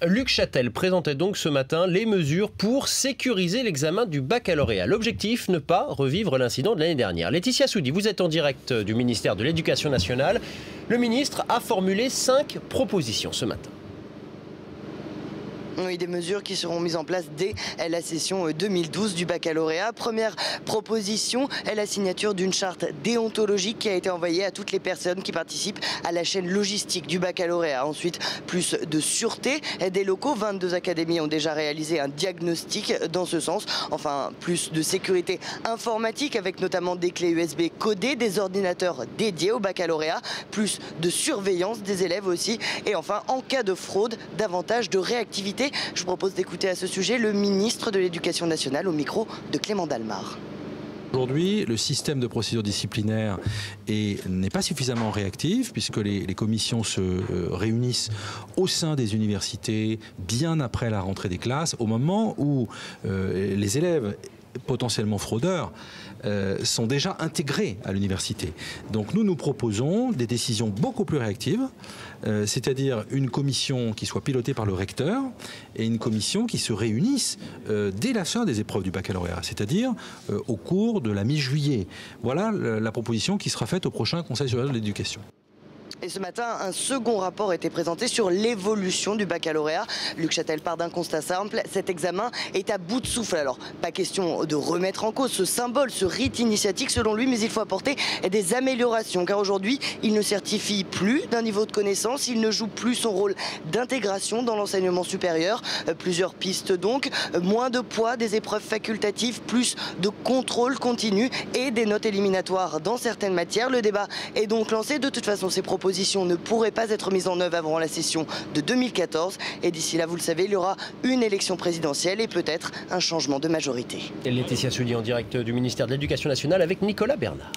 Luc Châtel présentait donc ce matin les mesures pour sécuriser l'examen du baccalauréat. L'objectif, ne pas revivre l'incident de l'année dernière. Laetitia Soudi, vous êtes en direct du ministère de l'Éducation nationale. Le ministre a formulé 5 propositions ce matin. Oui, des mesures qui seront mises en place dès la session 2012 du baccalauréat. Première proposition est la signature d'une charte déontologique qui a été envoyée à toutes les personnes qui participent à la chaîne logistique du baccalauréat. Ensuite, plus de sûreté des locaux. 22 académies ont déjà réalisé un diagnostic dans ce sens. Enfin, plus de sécurité informatique avec notamment des clés USB codées, des ordinateurs dédiés au baccalauréat, plus de surveillance des élèves aussi. Et enfin, en cas de fraude, davantage de réactivité. Je vous propose d'écouter à ce sujet le ministre de l'Éducation nationale au micro de Clément Dalmar. Aujourd'hui, le système de procédure disciplinaire n'est pas suffisamment réactif puisque les commissions se réunissent au sein des universités bien après la rentrée des classes, au moment où les élèves potentiellement fraudeurs sont déjà intégrés à l'université. Donc nous proposons des décisions beaucoup plus réactives, c'est-à-dire une commission qui soit pilotée par le recteur et une commission qui se réunisse dès la fin des épreuves du baccalauréat, c'est-à-dire au cours de la mi-juillet. Voilà la proposition qui sera faite au prochain Conseil supérieur de l'éducation. Et ce matin, un second rapport a été présenté sur l'évolution du baccalauréat. Luc Châtel part d'un constat simple, cet examen est à bout de souffle. Alors, pas question de remettre en cause ce symbole, ce rite initiatique selon lui, mais il faut apporter des améliorations. Car aujourd'hui, il ne certifie plus d'un niveau de connaissance, il ne joue plus son rôle d'intégration dans l'enseignement supérieur. Plusieurs pistes donc, moins de poids des épreuves facultatives, plus de contrôle continu et des notes éliminatoires dans certaines matières. Le débat est donc lancé. De toute façon, ces propositions ne pourraient pas être mises en œuvre avant la session de 2014. Et d'ici là, vous le savez, il y aura une élection présidentielle et peut-être un changement de majorité. Laetitia Soudi en direct du ministère de l'Éducation nationale avec Nicolas Bernard.